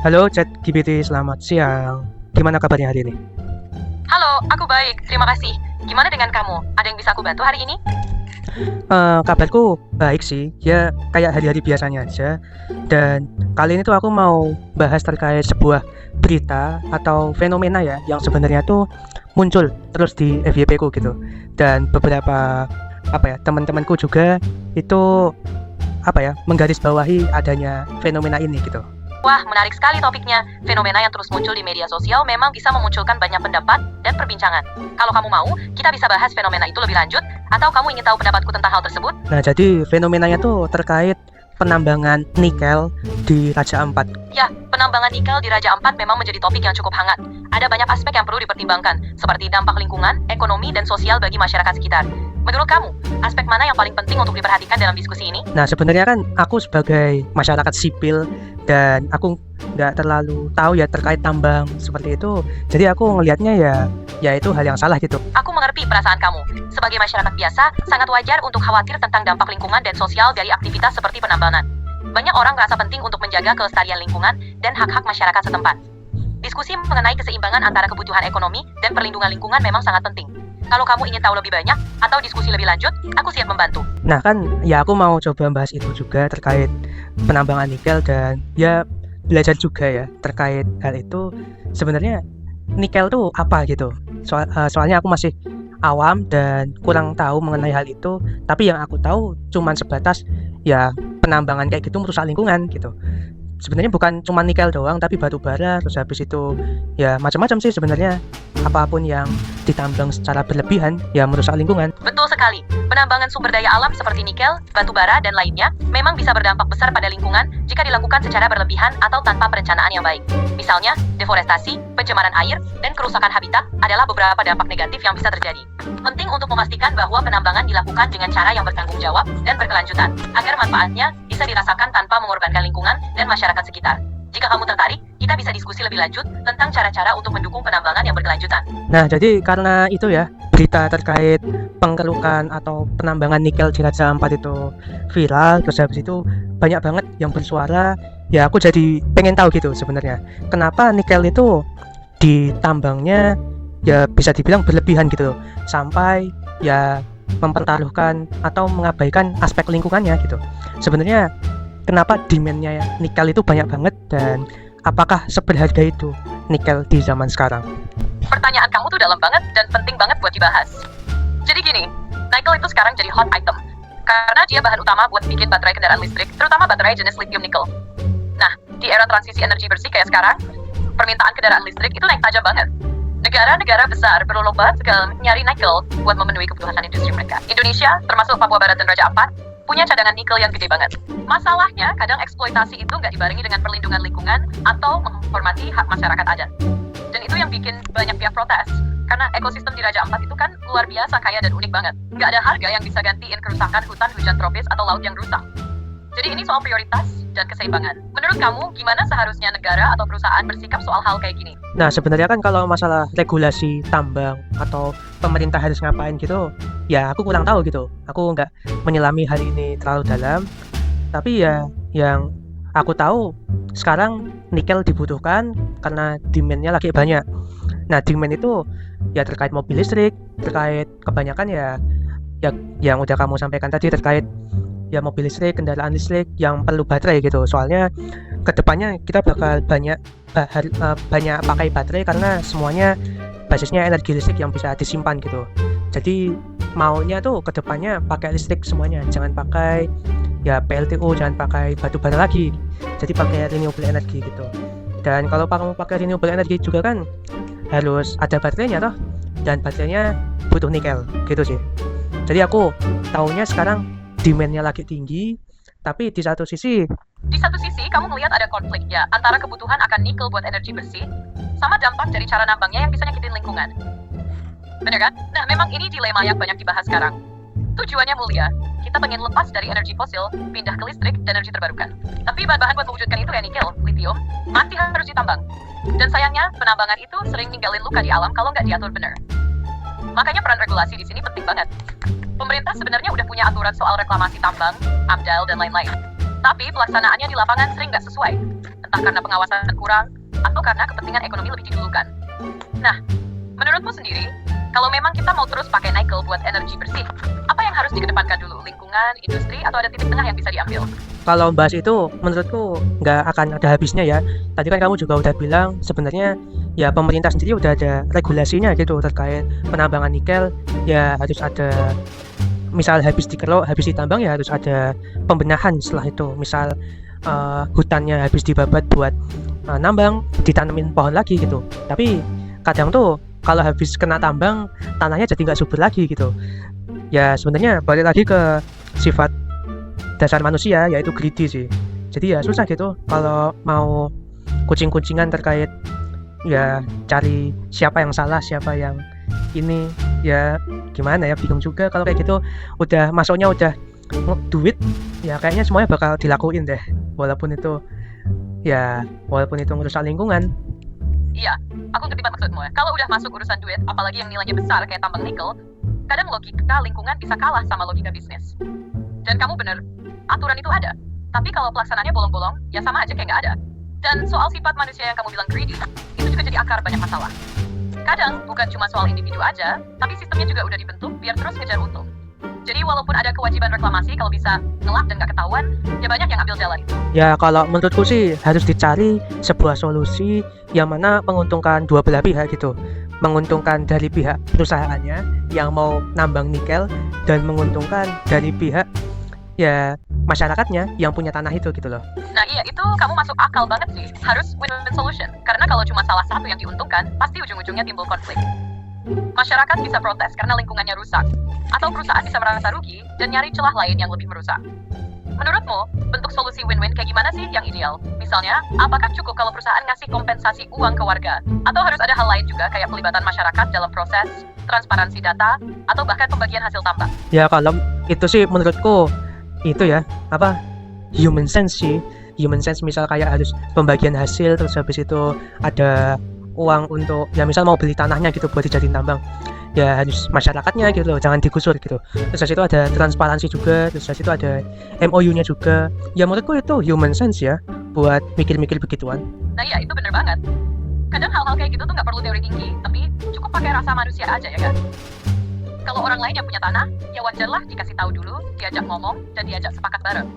Halo ChatGPT, selamat siang. Gimana kabarnya hari ini? Halo, aku baik, terima kasih. Gimana dengan kamu? Ada yang bisa aku bantu hari ini? Kabarku baik sih, ya kayak hari-hari biasanya aja. Dan kali ini tuh aku mau bahas terkait sebuah berita atau fenomena ya, yang sebenarnya tuh muncul terus di FYP ku gitu. Dan beberapa teman-temanku juga itu menggarisbawahi adanya fenomena ini gitu. Wah, menarik sekali topiknya. Fenomena yang terus muncul di media sosial memang bisa memunculkan banyak pendapat dan perbincangan. Kalau kamu mau, kita bisa bahas fenomena itu lebih lanjut, atau kamu ingin tahu pendapatku tentang hal tersebut? Nah, jadi fenomenanya tuh terkait penambangan nikel di Raja Ampat. Ya, penambangan nikel di Raja Ampat memang menjadi topik yang cukup hangat. Ada banyak aspek yang perlu dipertimbangkan, seperti dampak lingkungan, ekonomi, dan sosial bagi masyarakat sekitar. Menurut kamu, aspek mana yang paling penting untuk diperhatikan dalam diskusi ini? Nah, sebenarnya kan aku sebagai masyarakat sipil dan aku nggak terlalu tahu ya terkait tambang seperti itu. Jadi aku ngelihatnya ya itu hal yang salah gitu. Aku mengerti perasaan kamu. Sebagai masyarakat biasa, sangat wajar untuk khawatir tentang dampak lingkungan dan sosial dari aktivitas seperti penambangan. Banyak orang merasa penting untuk menjaga kelestarian lingkungan dan hak-hak masyarakat setempat. Diskusi mengenai keseimbangan antara kebutuhan ekonomi dan perlindungan lingkungan memang sangat penting. Kalau kamu ingin tahu lebih banyak atau diskusi lebih lanjut, aku siap membantu. Nah kan ya aku mau coba bahas itu juga terkait penambangan nikel dan ya belajar juga ya terkait hal itu. Sebenarnya nikel tuh apa gitu. Soalnya aku masih awam dan kurang tahu mengenai hal itu. Tapi yang aku tahu cuman sebatas ya penambangan kayak gitu merusak lingkungan gitu. Sebenarnya bukan cuma nikel doang, tapi batu bara, terus habis itu ya macam-macam sih sebenarnya. Apapun yang ditambang secara berlebihan ya merusak lingkungan. Betul sekali. Penambangan sumber daya alam seperti nikel, batu bara, dan lainnya memang bisa berdampak besar pada lingkungan jika dilakukan secara berlebihan atau tanpa perencanaan yang baik. Misalnya, deforestasi, pencemaran air, dan kerusakan habitat adalah beberapa dampak negatif yang bisa terjadi. Penting untuk memastikan bahwa penambangan dilakukan dengan cara yang bertanggung jawab dan berkelanjutan, agar manfaatnya bisa dirasakan tanpa mengorbankan lingkungan dan masyarakat sekitar. Jika kamu tertarik, kita bisa diskusi lebih lanjut tentang cara-cara untuk mendukung penambangan yang berkelanjutan. Nah, jadi karena itu ya, berita terkait pengkerukan atau penambangan nikel di Raja Ampat itu viral, terus habis itu banyak banget yang bersuara. Ya, aku jadi pengen tahu gitu sebenarnya. Kenapa nikel itu ditambangnya ya bisa dibilang berlebihan gitu loh, sampai ya mempertaruhkan atau mengabaikan aspek lingkungannya gitu. Sebenarnya kenapa demand-nya nikel itu banyak banget dan apakah seberharga itu nikel di zaman sekarang? Pertanyaan kamu tuh dalam banget dan penting banget buat dibahas. Jadi gini, nikel itu sekarang jadi hot item karena dia bahan utama buat bikin baterai kendaraan listrik, terutama baterai jenis lithium nickel. Nah, di era transisi energi bersih kayak sekarang, permintaan kendaraan listrik itu naik tajam banget. Negara-negara besar berlomba nyari nikel buat memenuhi kebutuhan industri mereka. Indonesia, termasuk Papua Barat dan Raja Ampat, punya cadangan nikel yang gede banget. Masalahnya, kadang eksploitasi itu nggak dibarengi dengan perlindungan lingkungan atau menghormati hak masyarakat adat. Dan itu yang bikin banyak pihak protes. Karena ekosistem di Raja Ampat itu kan luar biasa kaya dan unik banget. Nggak ada harga yang bisa gantiin kerusakan hutan hujan tropis atau laut yang rusak. Jadi ini soal prioritas dan keseimbangan. Menurut kamu, gimana seharusnya negara atau perusahaan bersikap soal hal kayak gini? Nah, sebenarnya kan kalau masalah regulasi tambang atau pemerintah harus ngapain gitu, ya aku kurang tahu gitu. Aku nggak menyelami hal ini terlalu dalam. Tapi ya yang aku tahu sekarang nikel dibutuhkan karena demand-nya lagi banyak. Nah, demand itu ya terkait mobil listrik, terkait kebanyakan ya yang udah kamu sampaikan tadi terkait ya mobil listrik, kendaraan listrik yang perlu baterai gitu. Soalnya kedepannya kita bakal banyak pakai baterai karena semuanya basisnya energi listrik yang bisa disimpan gitu. Jadi maunya tuh kedepannya pakai listrik semuanya, jangan pakai ya PLTU, jangan pakai batu bara lagi. Jadi pakai renewable energy gitu. Dan kalau kamu pakai renewable energy juga kan harus ada baterainya toh, dan baterainya butuh nikel gitu sih. Jadi aku taunya sekarang demand-nya lagi tinggi, tapi di satu sisi kamu melihat ada konflik ya antara kebutuhan akan nikel buat energi bersih sama dampak dari cara nambangnya yang bisa nyakitin lingkungan. Bener kan? Nah, memang ini dilema yang banyak dibahas sekarang. Tujuannya mulia, kita pengen lepas dari energi fosil, pindah ke listrik dan energi terbarukan. Tapi bahan-bahan buat mewujudkan itu kayak nikel, lithium, masih harus ditambang. Dan sayangnya, penambangan itu sering ninggalin luka di alam kalau nggak diatur bener. Makanya peran regulasi di sini penting banget. Pemerintah sebenarnya udah punya aturan soal reklamasi tambang, AMDAL, dan lain-lain. Tapi pelaksanaannya di lapangan sering nggak sesuai. entah karena pengawasan kurang, atau karena kepentingan ekonomi lebih didulukan. Nah, menurutmu sendiri, kalau memang kita mau terus pakai nikel buat energi bersih, apa yang harus dikedepankan dulu? Lingkungan, industri, atau ada titik tengah yang bisa diambil? Kalau bahas itu, menurutku nggak akan ada habisnya ya. Tadi kan kamu juga udah bilang, sebenarnya ya pemerintah sendiri udah ada regulasinya gitu terkait penambangan nikel. Ya harus ada, misal habis dikerok, habis ditambang ya harus ada pembenahan setelah itu. Misal hutannya habis dibabat buat nambang, ditanemin pohon lagi gitu. Tapi kadang tuh kalau habis kena tambang, tanahnya jadi nggak subur lagi gitu. Ya sebenarnya balik lagi ke sifat dasar manusia, yaitu greedy sih. Jadi ya susah gitu kalau mau kucing-kucingan terkait ya cari siapa yang salah, siapa yang ini. Ya gimana ya, bingung juga kalau kayak gitu. Udah masuknya udah duit, ya kayaknya semuanya bakal dilakuin deh, walaupun itu ngerusak lingkungan. Iya, aku ngerti banget maksudmu ya. Kalau udah masuk urusan duit, apalagi yang nilainya besar kayak tambang nikel, kadang logika lingkungan bisa kalah sama logika bisnis. Dan kamu bener, aturan itu ada. Tapi kalau pelaksanaannya bolong-bolong, ya sama aja kayak nggak ada. Dan soal sifat manusia yang kamu bilang greedy, itu juga jadi akar banyak masalah. Kadang bukan cuma soal individu aja, tapi sistemnya juga udah dibentuk biar terus ngejar untung. Jadi walaupun ada kewajiban reklamasi, kalau bisa ngelak dan nggak ketahuan, ya banyak yang ambil jalan itu. Ya kalau menurutku sih harus dicari sebuah solusi yang mana menguntungkan dua belah pihak gitu. Menguntungkan dari pihak perusahaannya yang mau nambang nikel, dan menguntungkan dari pihak ya masyarakatnya yang punya tanah itu gitu loh. Nah iya, itu kamu masuk akal banget sih. Harus win-win solution. Karena kalau cuma salah satu yang diuntungkan, pasti ujung-ujungnya timbul konflik. Masyarakat bisa protes karena lingkungannya rusak, atau perusahaan bisa merasa rugi dan nyari celah lain yang lebih merusak. Menurutmu, bentuk solusi win-win kayak gimana sih yang ideal? Misalnya, apakah cukup kalau perusahaan ngasih kompensasi uang ke warga? Atau harus ada hal lain juga kayak pelibatan masyarakat dalam proses, transparansi data, atau bahkan pembagian hasil tambang? Ya kalau itu sih menurutku itu ya human sense sih. Human sense, misal kayak harus pembagian hasil, terus habis itu ada uang untuk ya misal mau beli tanahnya gitu buat dijadiin tambang, ya harus masyarakatnya gitu loh, jangan digusur gitu. Terus dari situ ada transparansi juga, terus dari situ ada MOU-nya juga. Ya menurutku itu human sense ya buat mikir-mikir begituan. Nah iya, itu bener banget. Kadang hal-hal kayak gitu tuh nggak perlu teori tinggi, tapi cukup pakai rasa manusia aja ya kan. Kalau orang lain yang punya tanah, ya wajarlah dikasih tahu dulu, diajak ngomong, dan diajak sepakat bareng.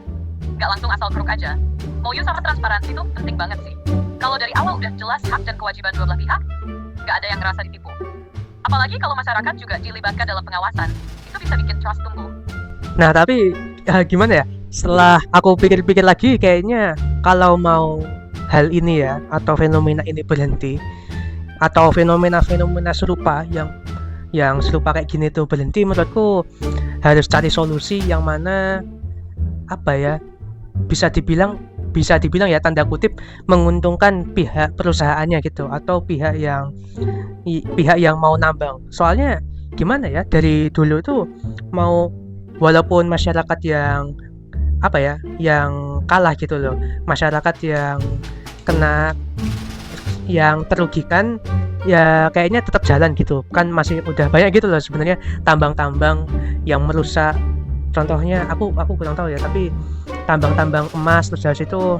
Nggak langsung asal keruk aja. MOU sama transparansi itu penting banget sih. Kalau dari awal udah jelas hak dan kewajiban dua belah pihak, nggak ada yang ngerasa ditipu. Apalagi kalau masyarakat juga dilibatkan dalam pengawasan, itu bisa bikin trust tumbuh. Nah tapi gimana ya, setelah aku pikir-pikir lagi, kayaknya kalau mau hal ini ya, atau fenomena ini berhenti, atau fenomena-fenomena serupa yang serupa kayak gini tuh berhenti, menurutku harus cari solusi yang mana bisa dibilang ya tanda kutip menguntungkan pihak perusahaannya gitu, atau pihak yang mau nambang. Soalnya gimana ya, dari dulu tuh walaupun masyarakat yang kalah gitu loh, masyarakat yang terugikan, ya kayaknya tetap jalan gitu kan. Masih udah banyak gitu loh sebenarnya tambang-tambang yang merusak. Contohnya aku kurang tahu ya, tapi tambang-tambang emas, terus dari situ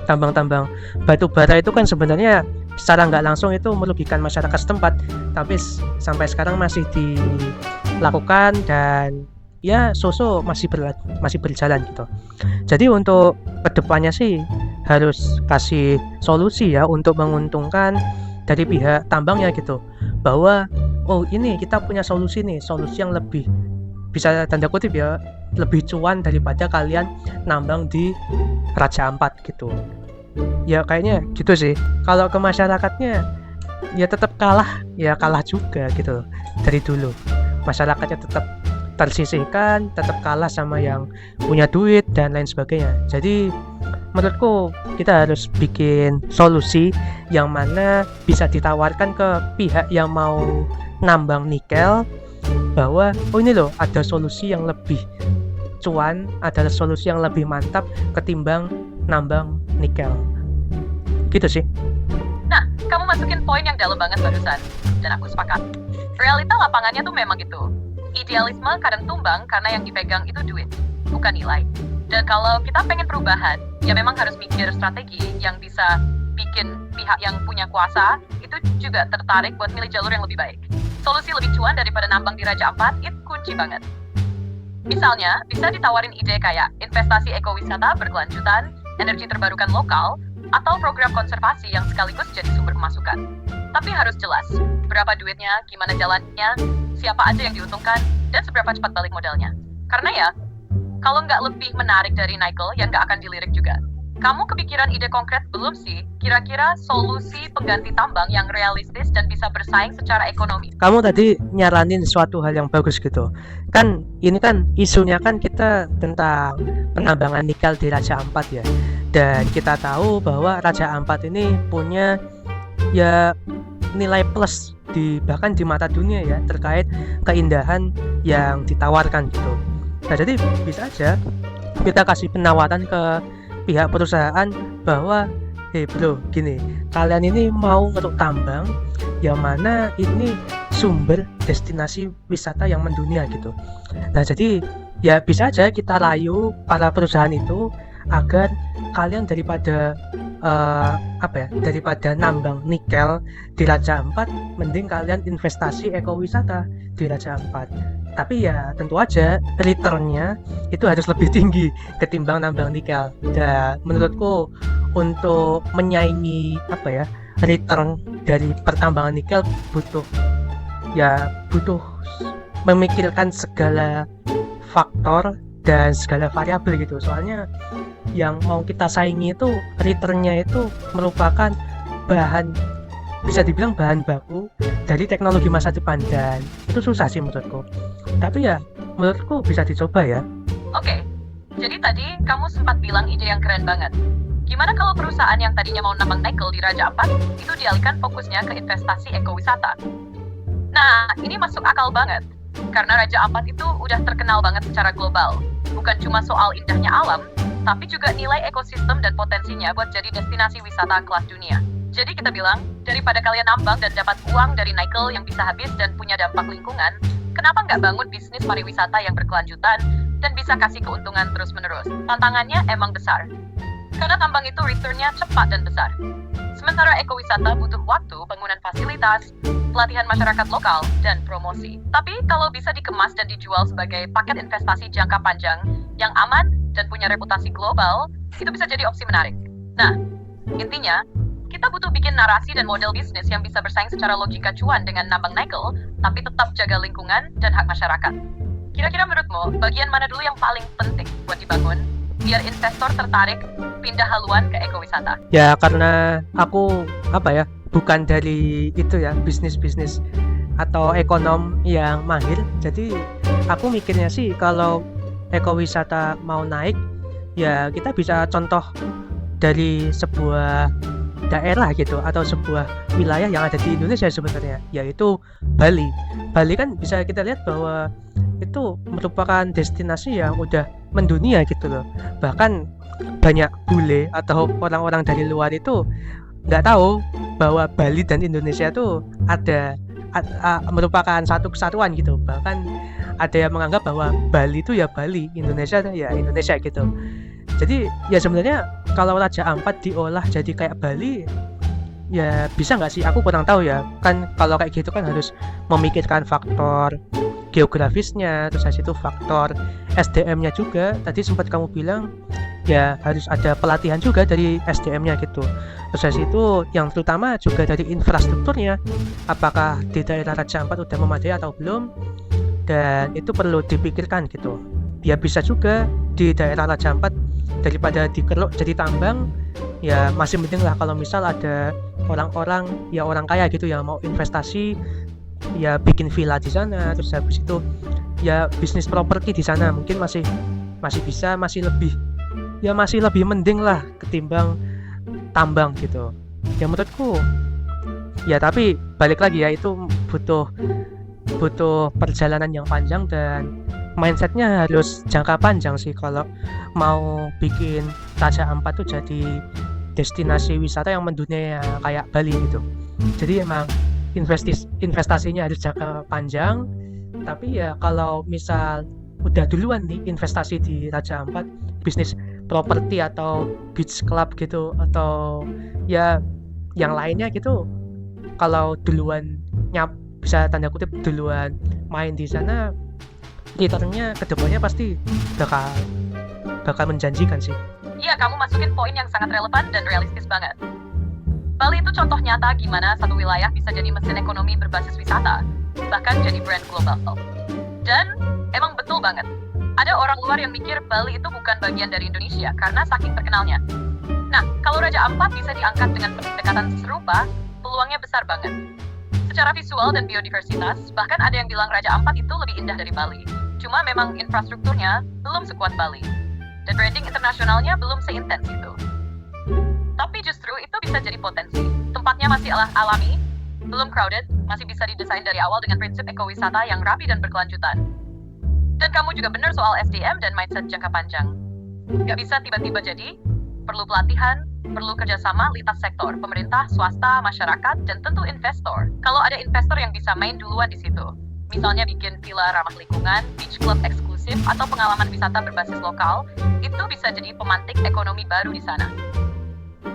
tambang-tambang batu bara itu kan sebenarnya secara nggak langsung itu merugikan masyarakat setempat, tapi sampai sekarang masih dilakukan dan ya masih berjalan gitu. Jadi untuk kedepannya sih harus kasih solusi ya untuk menguntungkan dari pihak tambangnya gitu, bahwa ini kita punya solusi nih, solusi yang lebih bisa tanda kutip ya lebih cuan daripada kalian nambang di Raja Ampat gitu. Ya kayaknya gitu sih. Kalau ke masyarakatnya ya tetap kalah juga gitu. Dari dulu masyarakatnya tetap tersisihkan, tetap kalah sama yang punya duit dan lain sebagainya. Jadi menurutku kita harus bikin solusi yang mana bisa ditawarkan ke pihak yang mau nambang nikel, bahwa ini loh ada solusi yang lebih cuan, ada solusi yang lebih mantap ketimbang nambang nikel. Gitu sih. Nah, kamu masukin poin yang dalam banget barusan, dan aku sepakat. Realita lapangannya tuh memang gitu. Idealisme kadang tumbang karena yang dipegang itu duit, bukan nilai. Dan kalau kita pengen perubahan, ya memang harus mikir strategi yang bisa bikin pihak yang punya kuasa itu juga tertarik buat milih jalur yang lebih baik. Solusi lebih cuan daripada nambang di Raja Ampat itu kunci banget. Misalnya, bisa ditawarin ide kayak investasi ekowisata berkelanjutan, energi terbarukan lokal, atau program konservasi yang sekaligus jadi sumber pemasukan. Tapi harus jelas, berapa duitnya, gimana jalannya, siapa aja yang diuntungkan, dan seberapa cepat balik modalnya. Karena ya, kalau nggak lebih menarik dari Nickel, ya nggak akan dilirik juga. Kamu kepikiran ide konkret belum sih? Kira-kira solusi pengganti tambang yang realistis dan bisa bersaing secara ekonomi? Kamu tadi nyaranin suatu hal yang bagus gitu. Kan ini kan isunya kan kita tentang penambangan nikel di Raja Ampat ya. Dan kita tahu bahwa Raja Ampat ini punya ya nilai plus bahkan di mata dunia ya terkait keindahan yang ditawarkan gitu. Nah, jadi bisa aja kita kasih penawaran ke pihak perusahaan bahwa bro, gini, kalian ini mau ngeruk tambang yang mana ini sumber destinasi wisata yang mendunia gitu. Nah, jadi ya bisa aja kita rayu para perusahaan itu agar kalian daripada daripada nambang nikel di Raja Ampat, mending kalian investasi ekowisata di Raja Ampat. Tapi ya tentu aja returnnya itu harus lebih tinggi ketimbang nambang nikel. Dan menurutku untuk menyaingi return dari pertambangan nikel butuh memikirkan segala faktor dan segala variabel gitu. Soalnya yang mau kita saingi itu returnnya itu merupakan bisa dibilang bahan baku dari teknologi masa depan, dan itu susah sih menurutku. Tapi ya menurutku bisa dicoba ya. Oke, jadi tadi kamu sempat bilang ide yang keren banget. Gimana kalau perusahaan yang tadinya mau nambang nikel di Raja Ampat itu dialihkan fokusnya ke investasi ekowisata? Nah, ini masuk akal banget. Karena Raja Ampat itu udah terkenal banget secara global. Bukan cuma soal indahnya alam, tapi juga nilai ekosistem dan potensinya buat jadi destinasi wisata kelas dunia. Jadi kita bilang, daripada kalian nambang dan dapat uang dari nikel yang bisa habis dan punya dampak lingkungan, kenapa nggak bangun bisnis pariwisata yang berkelanjutan dan bisa kasih keuntungan terus-menerus? Tantangannya emang besar. Karena tambang itu returnnya cepat dan besar. Sementara ekowisata butuh waktu, bangunan fasilitas, pelatihan masyarakat lokal, dan promosi. Tapi kalau bisa dikemas dan dijual sebagai paket investasi jangka panjang yang aman dan punya reputasi global, itu bisa jadi opsi menarik. Nah, intinya, kita butuh bikin narasi dan model bisnis yang bisa bersaing secara logika cuan dengan nambang nikel, tapi tetap jaga lingkungan dan hak masyarakat. Kira-kira menurutmu, bagian mana dulu yang paling penting buat dibangun, biar investor tertarik pindah haluan ke ekowisata? Ya karena aku bukan dari itu ya, bisnis atau ekonom yang mahir, jadi aku mikirnya sih kalau ekowisata mau naik, ya kita bisa contoh dari sebuah daerah gitu atau sebuah wilayah yang ada di Indonesia sebenarnya, yaitu Bali. Bali kan bisa kita lihat bahwa itu merupakan destinasi yang udah mendunia gitu loh. Bahkan banyak bule atau orang-orang dari luar itu nggak tahu bahwa Bali dan Indonesia itu merupakan satu kesatuan gitu. Bahkan ada yang menganggap bahwa Bali itu ya Bali, Indonesia ya Indonesia gitu. Jadi ya sebenarnya kalau Raja Ampat diolah jadi kayak Bali, ya bisa nggak sih? Aku kurang tahu ya. Kan kalau kayak gitu kan harus memikirkan faktor geografisnya, terus habis itu faktor SDM-nya juga. Tadi sempat kamu bilang ya harus ada pelatihan juga dari SDM-nya gitu. Terus habis itu yang terutama juga dari infrastrukturnya. Apakah di daerah Raja Ampat udah memadai atau belum? Dan itu perlu dipikirkan gitu. Ya bisa juga di daerah Raja Ampat daripada dikeruk jadi tambang, ya masih penting lah kalau misal ada orang-orang ya orang kaya gitu yang mau investasi, ya bikin villa di sana, terus habis itu ya bisnis properti di sana, mungkin masih bisa, masih lebih mending lah ketimbang tambang gitu ya menurutku. Ya tapi balik lagi ya, itu butuh perjalanan yang panjang dan mindsetnya harus jangka panjang sih kalau mau bikin Raja Ampat tuh jadi destinasi wisata yang mendunia kayak Bali gitu. Jadi emang investasinya harus jangka panjang. Tapi ya kalau misal udah duluan nih investasi di Raja Ampat, bisnis properti atau beach club gitu atau ya yang lainnya gitu. Kalau duluan bisa tanda kutip duluan main di sana, returnnya kedepannya pasti bakal bakal menjanjikan sih. Iya, kamu masukin poin yang sangat relevan dan realistis banget. Bali itu contoh nyata gimana satu wilayah bisa jadi mesin ekonomi berbasis wisata, bahkan jadi brand global. Dan emang betul banget, ada orang luar yang mikir Bali itu bukan bagian dari Indonesia karena saking terkenalnya. Nah, kalau Raja Ampat bisa diangkat dengan pendekatan serupa, peluangnya besar banget. Secara visual dan biodiversitas, bahkan ada yang bilang Raja Ampat itu lebih indah dari Bali. Cuma memang infrastrukturnya belum sekuat Bali. Dan branding internasionalnya belum seintens itu. Tapi justru itu bisa jadi potensi. Tempatnya masih alami, belum crowded, masih bisa didesain dari awal dengan prinsip ekowisata yang rapi dan berkelanjutan. Dan kamu juga benar soal SDM dan mindset jangka panjang. Gak bisa tiba-tiba jadi, perlu pelatihan, perlu kerjasama lintas sektor, pemerintah, swasta, masyarakat, dan tentu investor. Kalau ada investor yang bisa main duluan di situ, misalnya bikin villa ramah lingkungan, beach club eksklusif, atau pengalaman wisata berbasis lokal, itu bisa jadi pemantik ekonomi baru di sana.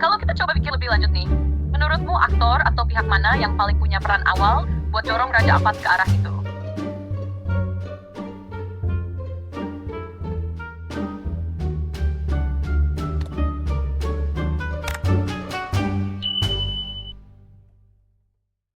Kalau kita coba pikir lebih lanjut nih, menurutmu aktor atau pihak mana yang paling punya peran awal buat dorong Raja Ampat ke arah itu?